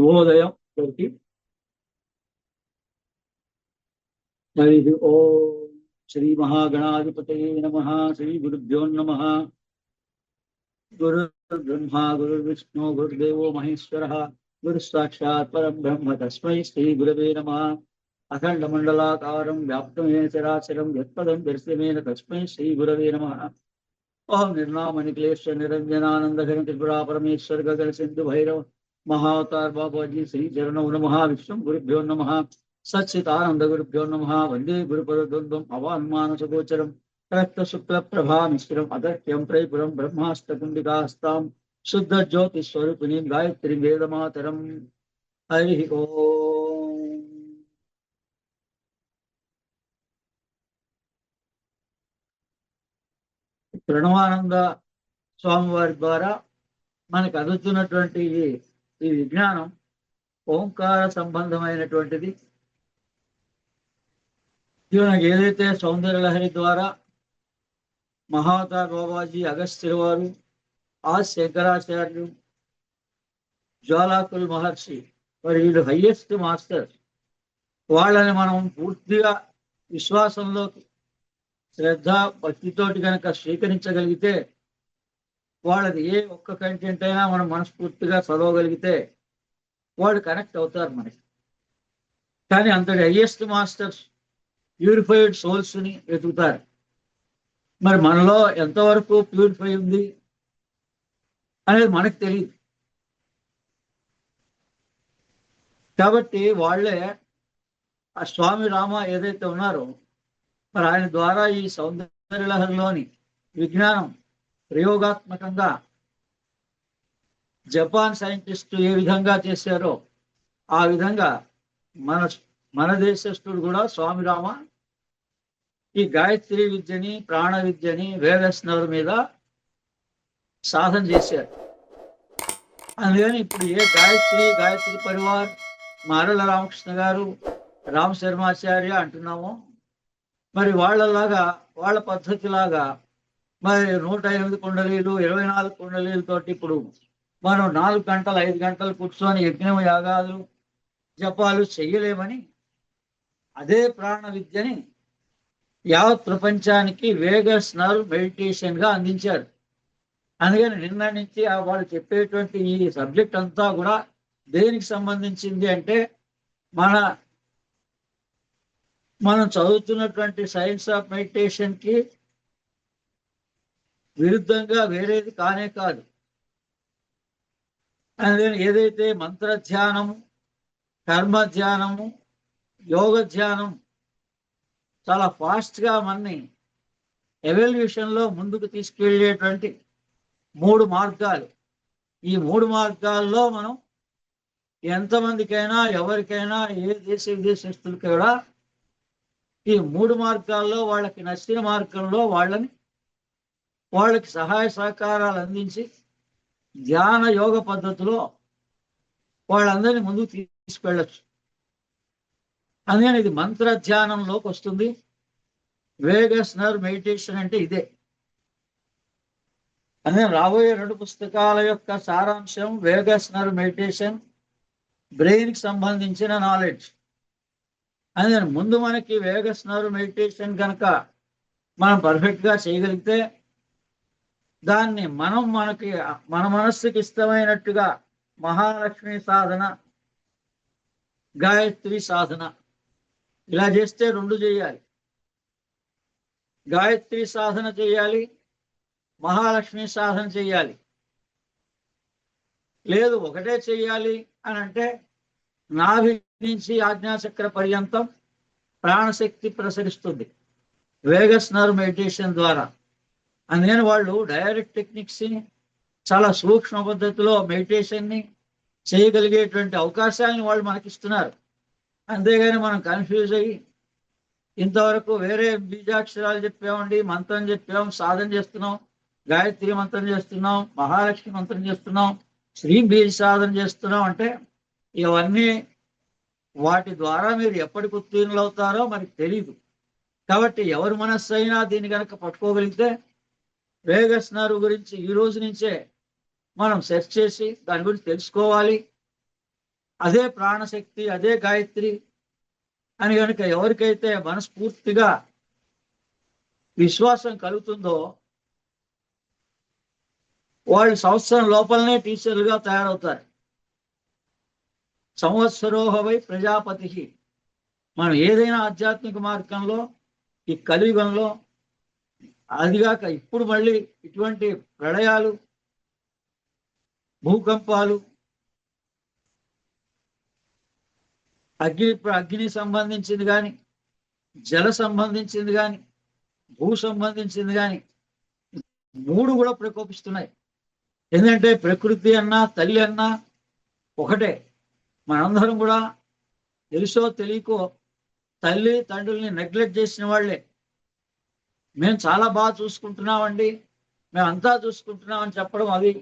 శుభోదయం అందరికి. హరి ఓం శ్రీ మహాగణాధిపతయే నమః. శ్రీ గురుభ్యో నమః. గురు బ్రహ్మ గురు విష్ణు గురుదేవో మహేశ్వరః. గురు సాక్షాత్ పరబ్రహ్మ తస్మై శ్రీ గురవే నమః. అఖండ మండలాకారం వ్యాప్తం ఏన చరాచరం యత్పదం దర్శనమేన తస్మై శ్రీ గురవే నమః. ఓం నిర్నామని క్లేశ నిరంజనానంద ఘన త్రిపురా పరమేశ్వర గగన సింధు భైరవ महाअवतार बाबाजी श्री चरणौ नमः. विष्णु गुरुभ्यो नमः. सच्चिदानंद गुरुभ्यो नमः. वंदे गुरुपदद्वन्द्वम् अवान्मानसगोचरं रक्त शुक्ल प्रभा मिश्रम अगत्यं त्रैपुरं ब्रह्माष्टकुंडिकास्तां शुद्ध ज्योति स्वरूपिणीं गायत्री वेदमातरं. हरि ओम. ప్రణవానంద స్వామి వారి ద్వారా మనకు అందుతున్నటువంటి ఈ విజ్ఞానం ఓంకార సంబంధమైనటువంటిది. మనకి ఏదైతే సౌందర్య లహరి ద్వారా మహావతార్ బాబాజీ, అగస్త్యుల వారు, ఆ శంకరాచార్యులు, జ్వాలాకుల్ మహర్షి, మరి వీళ్ళు హయ్యెస్ట్ మాస్టర్. వాళ్ళని మనం పూర్తిగా విశ్వాసంలోకి శ్రద్ధ భక్తితోటి కనుక స్వీకరించగలిగితే, వాళ్ళది ఏ ఒక్క కంటెంట్ అయినా మనం మనస్ఫూర్తిగా చదవగలిగితే వాళ్ళు కనెక్ట్ అవుతారు మనకి. కానీ అంతటి హయ్యెస్ట్ మాస్టర్స్ ప్యూరిఫైడ్ సోల్స్ని వెతుకుతారు. మరి మనలో ఎంతవరకు ప్యూరిఫై ఉంది అనేది మనకు తెలియదు. కాబట్టి వాళ్ళే ఆ స్వామి రామ ఏదైతే ఉన్నారో, మరి ఆయన ద్వారా ఈ సౌందర్య లహరిలోని విజ్ఞానం ప్రయోగాత్మకంగా జపాన్ సైంటిస్టు ఏ విధంగా చేశారో ఆ విధంగా మన దేశస్థుడు కూడా స్వామి రామ ఈ గాయత్రి విద్యని, ప్రాణ విద్యని వేదస్నర్ మీద సాధన చేశారు. అందుకని ఇప్పుడు ఏ గాయత్రి పరివార్, మారల రామకృష్ణ గారు, రామ్ శర్మాచార్య అంటున్నామో, మరి వాళ్ళలాగా వాళ్ళ పద్ధతిలాగా మరి 108 కుండలీలు, 24 కుండలీలతోటి ఇప్పుడు మనం 4 గంటలు 5 గంటలు కూర్చొని యజ్ఞం, యాగాలు, జపాలు చెయ్యలేమని అదే ప్రాణ విద్యని యావత్ ప్రపంచానికి వేగస్ నర్వ్ మెడిటేషన్ గా అందించారు. అందుకని నిన్న నుంచి వాళ్ళు చెప్పేటువంటి ఈ సబ్జెక్ట్ అంతా కూడా దేనికి సంబంధించింది అంటే, మనం చదువుతున్నటువంటి సైన్స్ ఆఫ్ మెడిటేషన్ కి విరుద్ధంగా వేరేది కానే కాదు. అందుకని ఏదైతే మంత్ర ధ్యానము, కర్మ ధ్యానము, యోగ ధ్యానం చాలా ఫాస్ట్గా మనని ఎవల్యూషన్లో ముందుకు తీసుకెళ్ళేటువంటి 3 మార్గాలు. ఈ 3 మార్గాల్లో మనం ఎంతమందికైనా, ఎవరికైనా, ఏ దేశ విదేశస్తులకి కూడా ఈ 3 మార్గాల్లో వాళ్ళకి నచ్చిన మార్గంలో వాళ్ళకి సహాయ సహకారాలు అందించి ధ్యాన యోగ పద్ధతిలో వాళ్ళందరినీ ముందుకు తీసుకెళ్ళచ్చు. అందుకని ఇది మంత్ర ధ్యానంలోకి వస్తుంది. వేగస్ నర్వ్ మెడిటేషన్ అంటే ఇదే. అందుకని రాబోయే 2 పుస్తకాల యొక్క సారాంశం వేగస్ నర్వ్ మెడిటేషన్, బ్రెయిన్కి సంబంధించిన నాలెడ్జ్. అందుకని ముందు మనకి వేగస్ నర్వ్ మెడిటేషన్ కనుక మనం పర్ఫెక్ట్గా చేయగలిగితే, దాన్ని మన మనస్సుకి ఇష్టమైనట్టుగా మహాలక్ష్మి సాధన, గాయత్రి సాధన ఇలా చేస్తే 2 చేయాలి. గాయత్రి సాధన చేయాలి, మహాలక్ష్మి సాధన చేయాలి. లేదు ఒకటే చెయ్యాలి అని అంటే, నాభి నుంచి ఆజ్ఞాచక్ర పర్యంతం ప్రాణశక్తి ప్రసరిస్తుంది వేగస్ నర్వ్ మెడిటేషన్ ద్వారా. అందుకని వాళ్ళు డైరెక్ట్ టెక్నిక్స్ని, చాలా సూక్ష్మ పద్ధతిలో మెడిటేషన్ని చేయగలిగేటువంటి అవకాశాలను వాళ్ళు మనకిస్తున్నారు. అంతేగాని మనం కన్ఫ్యూజ్ అయ్యి ఇంతవరకు వేరే బీజాక్షరాలు చెప్పామండి, మంత్రం చెప్పాం, సాధన చేస్తున్నాం, గాయత్రి మంత్రం చేస్తున్నాం, మహాలక్ష్మి మంత్రం చేస్తున్నాం, శ్రీ బీజ సాధన చేస్తున్నాం అంటే, ఇవన్నీ వాటి ద్వారా మీరు ఎప్పటికి ఉత్తీర్ణులు అవుతారో మనకి తెలియదు. కాబట్టి ఎవరి మనస్సు అయినా దీన్ని కనుక పట్టుకోగలిగితే, వేగస్ నర్వ్ గురించి ఈ రోజు నుంచే మనం సెర్చ్ చేసి దాని గురించి తెలుసుకోవాలి. అదే ప్రాణశక్తి, అదే గాయత్రి అని కనుక ఎవరికైతే మనస్ఫూర్తిగా విశ్వాసం కలుగుతుందో వాళ్ళు సంవత్సరం లోపలనే టీచర్లుగా తయారవుతారు. సంవత్సరోహవై ప్రజాపతి. మనం ఏదైనా ఆధ్యాత్మిక మార్గంలో ఈ కలియుగంలో, అదిగాక ఇప్పుడు మళ్ళీ ఇటువంటి ప్రళయాలు, భూకంపాలు, అగ్ని సంబంధించింది కానీ, జల సంబంధించింది కానీ, భూ సంబంధించింది కానీ, మూడు కూడా ప్రకోపిస్తున్నాయి. ఎందుకంటే ప్రకృతి అన్నా తల్లి అన్నా ఒకటే. మనందరం కూడా తెలుసో తెలియకో తల్లి తండ్రుల్ని నెగ్లెక్ట్ చేసిన వాళ్ళే. మేము చాలా బాగా చూసుకుంటున్నామండి, మేమంతా చూసుకుంటున్నామని చెప్పడం అది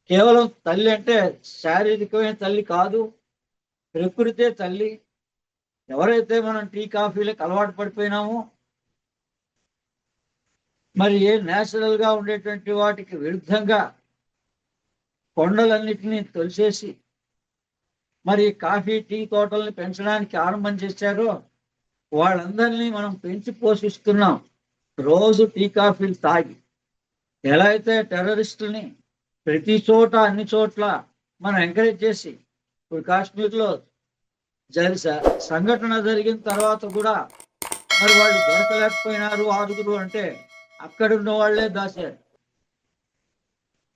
కేవలం తల్లి అంటే శారీరకమైన తల్లి కాదు, ప్రకృతే తల్లి. ఎవరైతే మనం టీ కాఫీలకు అలవాటు పడిపోయినామో, మరి ఏ నేచురల్ గా ఉండేటువంటి వాటికి విరుద్ధంగా కొండలన్నిటినీ తొలిసేసి మరి కాఫీ టీ తోటల్ని పెంచడానికి ఆరంభం చేశారో వాళ్ళందరినీ మనం పెంచి పోషిస్తున్నాం రోజు టీ కాఫీలు తాగి. ఎలా అయితే టెర్రరిస్టుల్ని ప్రతి చోట అన్ని చోట్ల మనం ఎంకరేజ్ చేసి, ఇప్పుడు కాశ్మీర్లో సంఘటన జరిగిన తర్వాత కూడా మరి వాళ్ళు దొరకలేకపోయినారు 6 అంటే అక్కడున్న వాళ్లే దాచారు.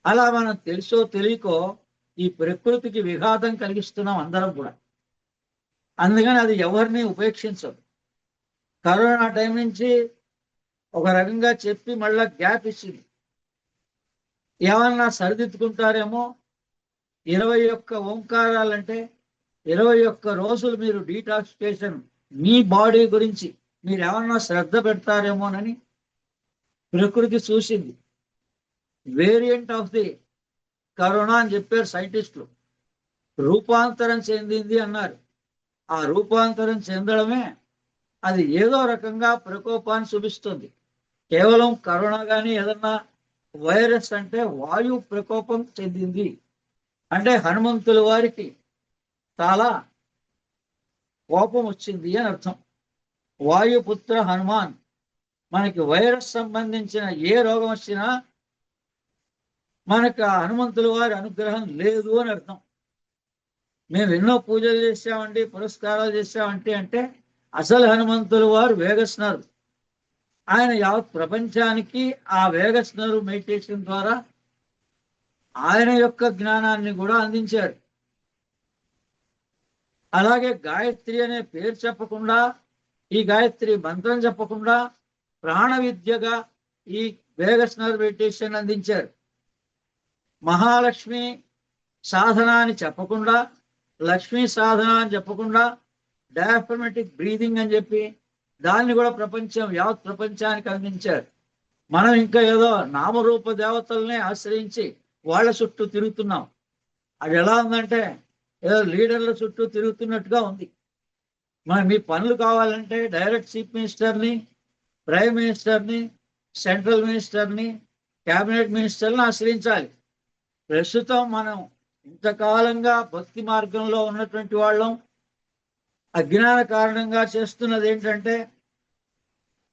అలా మనం తెలుసో తెలియకో ఈ ప్రకృతికి విఘాతం కలిగిస్తున్నాం అందరం కూడా. అందుకని అది ఎవరిని ఉపేక్షించదు. కరోనా టైం నుంచి ఒక రకంగా చెప్పి మళ్ళా గ్యాప్ ఇచ్చింది. ఏమన్నా సరిదిద్దుకుంటారేమో. 21 ఓంకారాలంటే 21 రోజులు మీరు డీటాక్సిఫికేషన్ మీ బాడీ గురించి మీరు ఏమన్నా శ్రద్ధ పెడతారేమోనని ప్రకృతి చూసింది. వేరియంట్ ఆఫ్ ది కరోనా అని చెప్పారు సైంటిస్టులు. రూపాంతరం చెందింది అన్నారు. ఆ రూపాంతరం చెందడమే అది ఏదో రకంగా ప్రకోపాన్ని చూపిస్తుంది. కేవలం కరోనా కానీ ఏదన్నా వైరస్ అంటే వాయు ప్రకోపం చెందింది అంటే హనుమంతుల వారికి చాలా కోపం వచ్చింది అని అర్థం. వాయుపుత్ర హనుమాన్. మనకి వైరస్ సంబంధించిన ఏ రోగం వచ్చినా మనకు హనుమంతుల వారి అనుగ్రహం లేదు అని అర్థం. మేము ఎన్నో పూజలు చేసామండి, పురస్కారాలు చేసామంటే అంటే అసలు హనుమంతుల వారు వేగస్నరు. ఆయన యావత్ ప్రపంచానికి ఆ వేగస్నరు మెడిటేషన్ ద్వారా ఆయన యొక్క జ్ఞానాన్ని కూడా అందించారు. అలాగే గాయత్రి అనే పేరు చెప్పకుండా, ఈ గాయత్రి మంత్రం చెప్పకుండా ప్రాణ విద్యగా ఈ వేగస్నర్ మెడిటేషన్ అందించారు. మహాలక్ష్మి సాధన అని చెప్పకుండా, లక్ష్మీ సాధన అని చెప్పకుండా డయాఫ్రమాటిక్ బ్రీదింగ్ అని చెప్పి దాన్ని కూడా యావత్ ప్రపంచానికి అందించారు. మనం ఇంకా ఏదో నామరూప దేవతల్ని ఆశ్రయించి వాళ్ళ చుట్టూ తిరుగుతున్నాం. అది ఎలా ఉందంటే ఏదో లీడర్ల చుట్టూ తిరుగుతున్నట్టుగా ఉంది. మీ పనులు కావాలంటే డైరెక్ట్ చీఫ్ మినిస్టర్ని, ప్రైమ్ మినిస్టర్ని, సెంట్రల్ మినిస్టర్ని, క్యాబినెట్ మినిస్టర్ని ఆశ్రయించాలి. ప్రస్తుతం మనం ఇంతకాలంగా భక్తి మార్గంలో ఉన్నటువంటి వాళ్ళం అజ్ఞాన కారణంగా చేస్తున్నది ఏంటంటే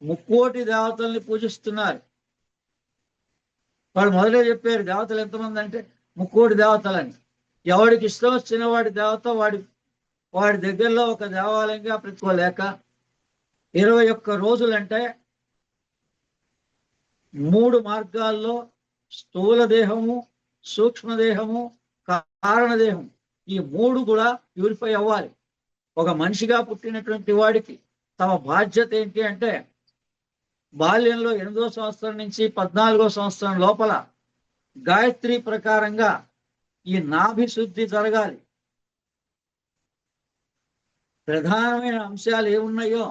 3 కోటి దేవతల్ని పూజిస్తున్నారు. వాళ్ళు మొదలే చెప్పారు దేవతలు ఎంతమంది అంటే 3 కోటి దేవతలని. ఎవడికి ఇష్టం వచ్చిన వాడి దేవత వాడి దగ్గరలో ఒక దేవాలయంగా పెట్టుకోలేక 21 రోజులంటే 3 మార్గాల్లో స్థూల దేహము, సూక్ష్మదేహము, కారణదేహం ఈ 3 కూడా ప్యూరిఫై అవ్వాలి. ఒక మనిషిగా పుట్టినటువంటి వాడికి తమ బాధ్యత ఏంటి అంటే బాల్యంలో 8వ సంవత్సరం నుంచి 14వ సంవత్సరం లోపల గాయత్రి ప్రకారంగా ఈ నాభి శుద్ధి జరగాలి. ప్రధానమైన అంశాలు ఏమున్నాయో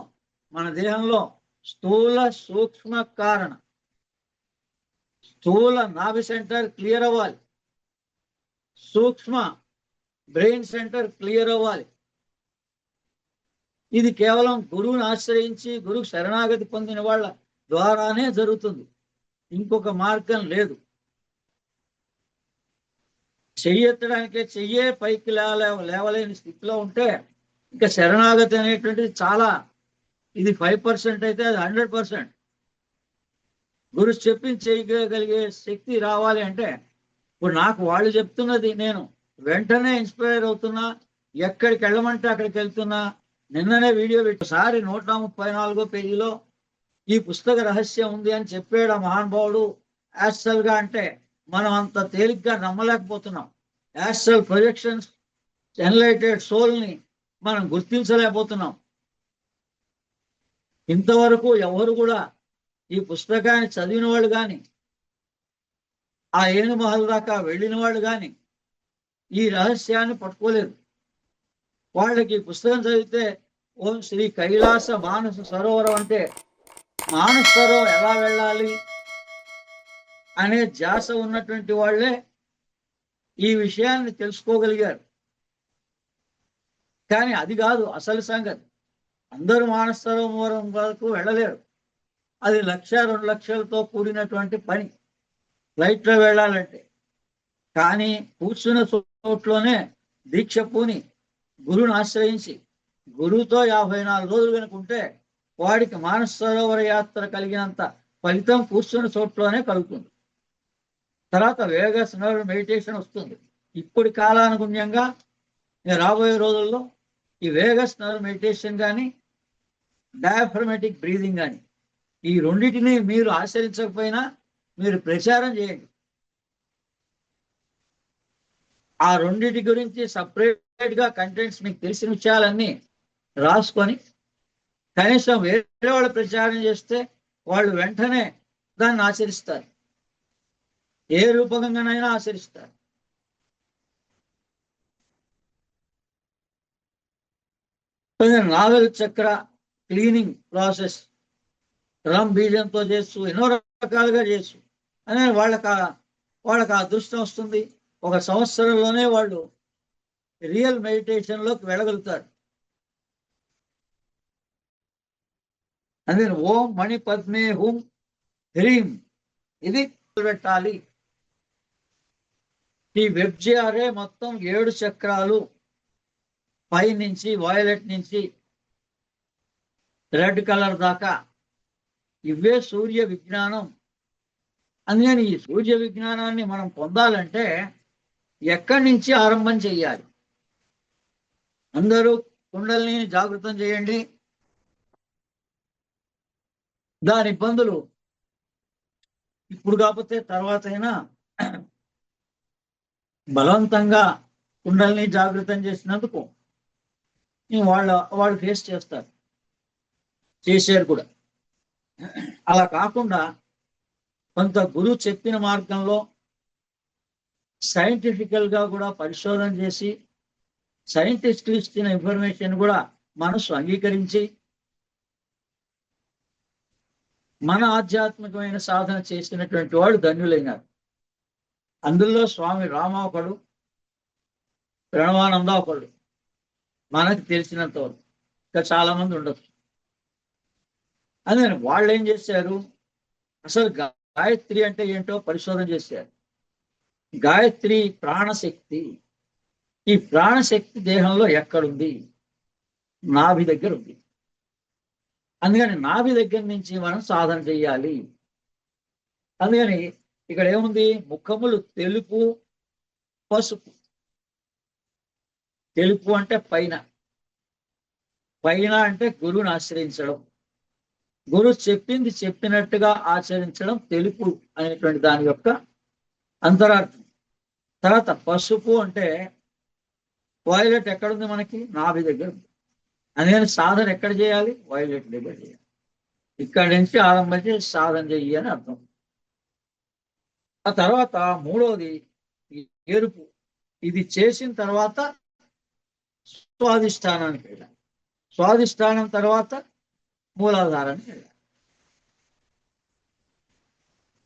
మన దేహంలో స్థూల సూక్ష్మ కారణ. స్థూల నాభి సెంటర్ క్లియర్ అవ్వాలి, సూక్ష్మ బ్రెయిన్ సెంటర్ క్లియర్ అవ్వాలి. ఇది కేవలం గురువుని ఆశ్రయించి గురువు శరణాగతి పొందిన వాళ్ళ ద్వారానే జరుగుతుంది, ఇంకొక మార్గం లేదు. చెయ్యెత్తడానికే చెయ్యే పైకి లేవలేని స్థితిలో ఉంటే ఇంకా శరణాగతి అనేటువంటిది చాలా, ఇది 5% అయితే అది 100%. గురు చెప్పింది చేయగలిగే శక్తి రావాలి అంటే ఇప్పుడు నాకు వాళ్ళు చెప్తున్నది నేను వెంటనే ఇన్స్పైర్ అవుతున్నా, ఎక్కడికి వెళ్ళమంటే అక్కడికి వెళ్తున్నా. నిన్ననే వీడియో ఒకసారి 134 పేజీలో ఈ పుస్తక రహస్యం ఉంది అని చెప్పాడు ఆ మహానుభావుడు యాస్ట్రల్ గా. అంటే మనం అంత తేలిగ్గా నమ్మలేకపోతున్నాం. యాస్ట్రల్ ప్రొజెక్షన్స్, ఎన్లైటెడ్ సోల్ ని మనం గుర్తించలేకపోతున్నాం. ఇంతవరకు ఎవరు కూడా ఈ పుస్తకాన్ని చదివిన వాళ్ళు కానీ, ఆ ఏనుమహల్ దాకా వెళ్ళిన వాళ్ళు కానీ ఈ రహస్యాన్ని పట్టుకోలేరు. వాళ్ళకి ఈ పుస్తకం చదివితే ఓం శ్రీ కైలాస మానస సరోవరం అంటే మానస సరోవరం ఎలా వెళ్ళాలి అనే ధ్యాస ఉన్నటువంటి వాళ్ళే ఈ విషయాన్ని తెలుసుకోగలిగారు. కానీ అది కాదు అసలు సంగతి. అందరూ మానస సరోవరం వరకు వెళ్ళలేరు. అది 1,00,000, 2 లక్షలతో కూడినటువంటి పని ఫ్లైట్లో వెళ్ళాలంటే. కానీ కూర్చున్న చోట్లోనే దీక్ష పూని గురువుని ఆశ్రయించి గురువుతో 54 రోజులు కనుకుంటే వాడికి మానస సరోవర యాత్ర కలిగినంత ఫలితం కూర్చున్న చోట్లోనే కలుగుతుంది. తర్వాత వేగస్ నర్వ్ మెడిటేషన్ వస్తుంది. ఇప్పుడు కాలానుగుణ్యంగా రాబోయే రోజుల్లో ఈ వేగస్ నర్వ్ మెడిటేషన్ కానీ డయాఫ్రమాటిక్ బ్రీదింగ్ కానీ ఈ రెండింటిని మీరు ఆచరించకపోయినా మీరు ప్రచారం చేయండి. ఆ రెండింటి గురించి సపరేట్ గా కంటెంట్స్ మీకు తెలిసిన విషయాలన్నీ రాసుకొని కనీసం వేరే వాళ్ళు ప్రచారం చేస్తే వాళ్ళు వెంటనే దాన్ని ఆచరిస్తారు. ఏ రూపకంగానైనా ఆచరిస్తారు. నావెల్ చక్ర క్లీనింగ్ ప్రాసెస్ రమ్ బీజంతో చేస్తూ ఎన్నో రకాలుగా చేస్తూ అనే వాళ్ళకి ఆ అదృష్టం వస్తుంది. 1 సంవత్సరంలోనే వాళ్ళు రియల్ మెడిటేషన్ లోకి వెళ్ళగలుగుతారు. అందుకని ఓం మణి పద్మే హుం హ్రీం ఇది పెట్టాలి. ఈ వెబ్జిఆర్ఏ మొత్తం 7 చక్రాలు పై నుంచి వాయిలెట్ నుంచి రెడ్ కలర్ దాకా ఇవే సూర్య విజ్ఞానం. అందుకని ఈ సూర్య విజ్ఞానాన్ని మనం పొందాలంటే ఎక్కడి నుంచి ఆరంభం చెయ్యాలి? అందరూ కుండల్ని జాగృతం చేయండి. దాని ఇబ్బందులు ఇప్పుడు కాకపోతే తర్వాత అయినా బలవంతంగా కుండల్ని జాగృతం చేసినందుకు వాళ్ళు ఫేస్ చేస్తారు, చేశారు కూడా. అలా కాకుండా కొంత గురువు చెప్పిన మార్గంలో సైంటిఫికల్ గా కూడా పరిశోధన చేసి సైంటిస్టులు ఇచ్చిన ఇన్ఫర్మేషన్ కూడా మనసు అంగీకరించి మన ఆధ్యాత్మికమైన సాధన చేసినటువంటి వాడు ధన్యులైనారు. అందులో స్వామి రామ ఒకడు, ప్రణవానంద ఒకడు, మనకు తెలిసినంత వరకు. ఇంకా చాలా మంది ఉండొచ్చు. అదే వాళ్ళు ఏం చేశారు, అసలు గాయత్రి అంటే ఏంటో పరిశోధన చేశారు. గాయత్రి ప్రాణశక్తి. ఈ ప్రాణశక్తి దేహంలో ఎక్కడుంది? నాభి దగ్గర ఉంది. అందుకని నాభి దగ్గర నుంచి మనం సాధన చెయ్యాలి. అందుకని ఇక్కడ ఏముంది? ముఖములు తెలుపు, పసుపు. తెలుపు అంటే పైన, పైన అంటే గురువుని ఆశ్రయించడం, గురువు చెప్పింది చెప్పినట్టుగా ఆచరించడం తెలుపు అనేటువంటి దాని యొక్క అంతరార్థం. తర్వాత పసుపు అంటే వాయిలెట్ ఎక్కడుంది మనకి? నాభి దగ్గర ఉంది. అందుకని సాధన ఎక్కడ చేయాలి? వాయిలెట్ దగ్గర చేయాలి. ఇక్కడి నుంచి ఆరంభం చేసి సాధన చెయ్యి అని అర్థం. ఆ తర్వాత మూడవది ఎరుపు. ఇది చేసిన తర్వాత స్వాధిష్టానానికి వెళ్ళాలి. స్వాధిష్టానం తర్వాత మూలాధారానికి వెళ్ళాలి.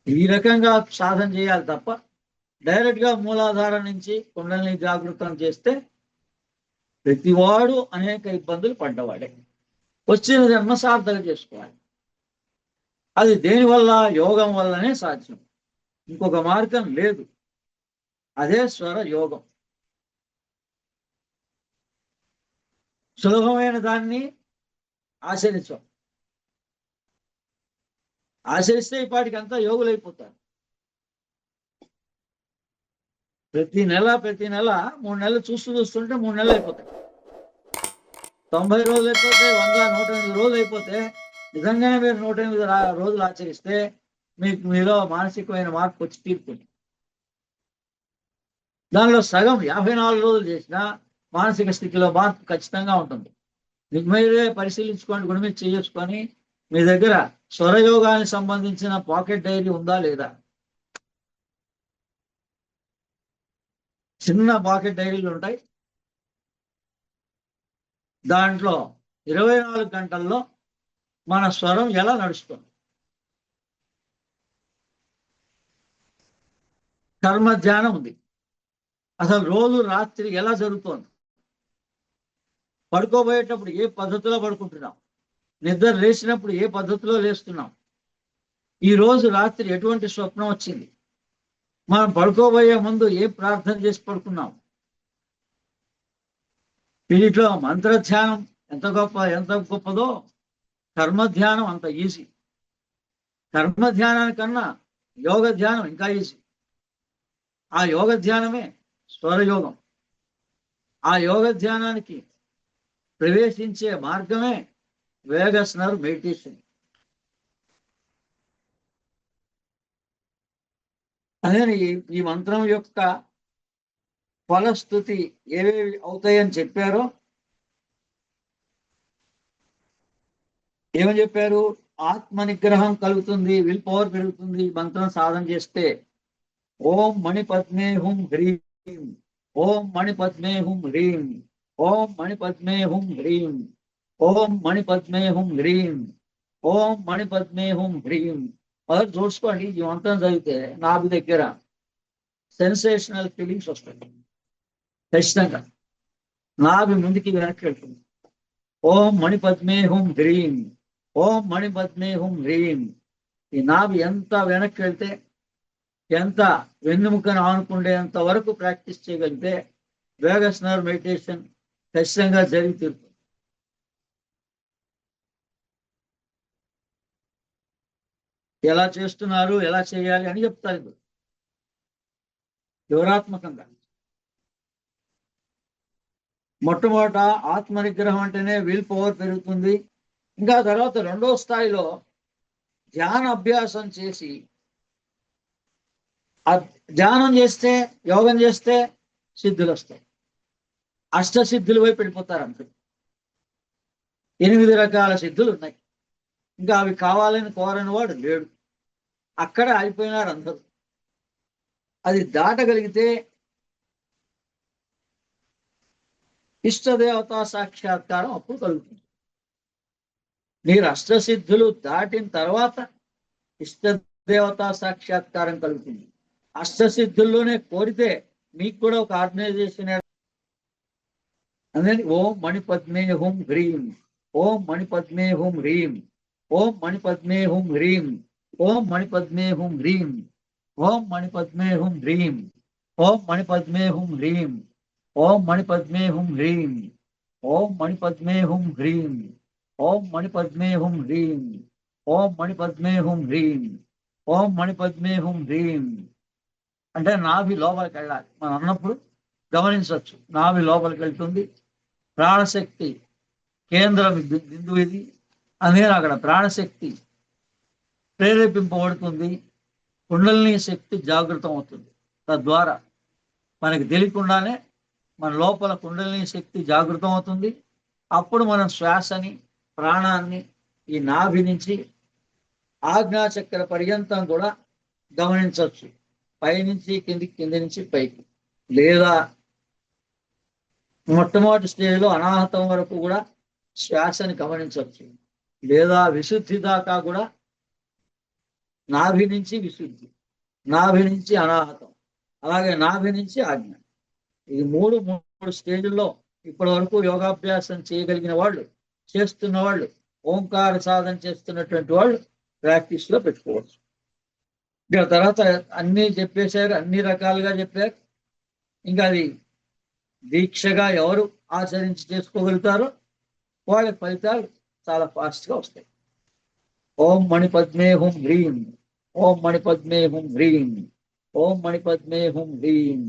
ఈ రకంగా సాధన చేయాలి తప్ప డైరెక్ట్ గా మూలాధారం నుంచి కుండలిని జాగృతం చేస్తే ప్రతివాడు అనేక ఇబ్బందులు పడ్డవాడే. వచ్చిన జన్మ సార్థక చేసుకోవాలి. అది దేనివల్ల? యోగం వల్లనే సాధ్యం. ఇంకొక మార్గం లేదు. అదే స్వర యోగం. సులభమైన దాన్ని ఆచరించాం. ఆచరిస్తే ఇప్పటికి అంతా యోగులు అయిపోతారు. ప్రతి నెల 3 నెలలు చూస్తుంటే 3 నెలలు అయిపోతాయి. 90 రోజులు అయిపోతే 100, 108 రోజులు అయిపోతే నిజంగానే మీరు 108 రోజులు ఆచరిస్తే మీలో మానసికమైన మార్పు వచ్చి తీరుతుంది. దానిలో సగం 54 రోజులు చేసినా మానసిక స్థితిలో మార్పు ఖచ్చితంగా ఉంటుంది. మీకు మీరే పరిశీలించుకోండి, గుడి మీద చేసుకొని మీ దగ్గర స్వరయోగానికి సంబంధించిన పాకెట్ డైరీ ఉందా లేదా? చిన్న పాకెట్ డైరీలు ఉంటాయి. దాంట్లో 24 గంటల్లో మన స్వరం ఎలా నడుస్తుంది, కర్మ ధ్యానం ఉంది. అసలు రోజు రాత్రి ఎలా జరుగుతోంది, పడుకోబోయేటప్పుడు ఏ పద్ధతిలో పడుకుంటున్నాం, నిద్ర లేచినప్పుడు ఏ పద్ధతిలో లేస్తున్నాం, ఈ రోజు రాత్రి ఎటువంటి స్వప్నం వచ్చింది, మనం పడుకోబోయే ముందు ఏ ప్రార్థన చేసి పడుకున్నాం. వీటిలో మంత్రధ్యానం ఎంత గొప్పదో కర్మ ధ్యానం అంత ఈజీ. కర్మ ధ్యానానికన్నా యోగ ధ్యానం ఇంకా ఈజీ. ఆ యోగ ధ్యానమే స్వరయోగం. ఆ యోగ ధ్యానానికి ప్రవేశించే మార్గమే వేగస్ నర్వ్ మెడిటేషన్. అదే ఈ మంత్రం యొక్క ఫలస్థుతి ఏవేవి అవుతాయని చెప్పారో, ఏమని చెప్పారు? ఆత్మ నిగ్రహం కలుగుతుంది, విల్ పవర్ పెరుగుతుంది మంత్రం సాధన చేస్తే. ఓం మణి పద్మే హుం హ్రీం, ఓం మణి పద్మే హుం హ్రీం, ఓం మణి పద్మే హుం హ్రీం, ఓం మణి పద్మే హుం హ్రీం, ఓం మణి పద్మే హుం హ్రీం. మొదటి చూసుకోండి, ఈ మంత్రం చదివితే నాభి దగ్గర సెన్సేషనల్ ఫీలింగ్స్ వస్తాయి. ఖచ్చితంగా నాభి ముందుకి వెనక్కి వెళ్తుంది. ఓం మణి పద్మే హుం హ్రీం, ఓం మణి పద్మే హుం హ్రీం. ఈ నాభి ఎంత వెనక్కి వెళ్తే, ఎంత వెన్నుముకను ఆనుకుండేంత వరకు ప్రాక్టీస్ చేయగలిగితే వేగస్ నర్వ్ మెడిటేషన్ ఖచ్చితంగా జరిగి తీరుతుంది. ఎలా చేస్తున్నారు, ఎలా చేయాలి అని చెప్తారు ఇప్పుడు వివరాత్మకంగా. మొట్టమొదట ఆత్మ నిగ్రహం అంటేనే విల్ పవర్ పెరుగుతుంది. ఇంకా తర్వాత రెండో స్థాయిలో ధ్యాన అభ్యాసం చేసి, ధ్యానం చేస్తే, యోగం చేస్తే సిద్ధులు వస్తాయి. అష్టసిద్ధుల వైపు వెళ్ళిపోతారు అంతే. 8 రకాల సిద్ధులు ఉన్నాయి. ఇంకా అవి కావాలని కోరని వాడు లేడు. అక్కడ అయిపోయినారు అందరూ. అది దాటగలిగితే ఇష్టదేవతా సాక్షాత్కారం అప్పుడు కలుగుతుంది. మీరు అష్టసిద్ధులు దాటిన తర్వాత ఇష్టదేవతా సాక్షాత్కారం కలుగుతుంది. అష్టసిద్ధుల్లోనే కోరితే మీకు కూడా ఒక ఆర్గనైజేషన్ అనేది ఓం మణి పద్మే హుం హ్రీం, ఓం మణి పద్మే హుం హ్రీం, ఓం మణి పద్మే హుం హ్రీం, ఓం మణి పద్మే హుం హ్రీం, ఓం మణి పద్మే హుం హ్రీం, ఓం మణి పద్మే హుం హ్రీం, ఓం మణి పద్మే హుం హ్రీం, ఓం మణి పద్మే హుం హ్రీం, ఓం మణి పద్మే హుం హ్రీం, ఓం మణి పద్మే హుం హ్రీం, ఓం మణి పద్మే హుం హ్రీం. అంటే నాభి లోపలికి వెళ్ళాలి. మనం అన్నప్పుడు గమనించవచ్చు, నాభి లోపలికి వెళ్తుంది. ప్రాణశక్తి కేంద్రం బిందువు ఇది. అందుకని అక్కడ ప్రాణశక్తి ప్రేరేపింపబడుతుంది. కుండలిని శక్తి జాగృతం అవుతుంది. తద్వారా మనకి తెలియకుండానే మన లోపల కుండలిని శక్తి జాగృతం అవుతుంది. అప్పుడు మనం శ్వాసని, ప్రాణాన్ని ఈ నాభి నుంచి ఆజ్ఞాచక్ర పర్యంతం కూడా గమనించవచ్చు. పైనుంచి కిందికి, కింది నుంచి పైకి. లేదా మొట్టమొదటి స్టేజ్లో అనాహతం వరకు కూడా శ్వాసని గమనించవచ్చు. లేదా విశుద్ధి దాకా కూడా, నాభి నుంచి విశుద్ధి, నాభి నుంచి అనాహతం, అలాగే నాభి నుంచి ఆజ్ఞ. ఈ మూడు స్టేజ్ల్లో ఇప్పటి వరకు యోగాభ్యాసం చేయగలిగిన వాళ్ళు, చేస్తున్న వాళ్ళు, ఓంకార సాధన చేస్తున్నటువంటి వాళ్ళు ప్రాక్టీస్ లో పెట్టుకోవచ్చు. ఇక తర్వాత అన్ని చెప్పేశారు, అన్ని రకాలుగా చెప్పారు. ఇంకా అది దీక్షగా ఎవరు ఆచరించి చేసుకోగలుగుతారో వాళ్ళ ఫలితాలు చాలా ఫాస్ట్గా వస్తాయి. ఓం మణి పద్మే హుం హ్రీం, ఓం మణి పద్మే హుం హ్రీం, ఓం మణి పద్మే హుం హ్రీం.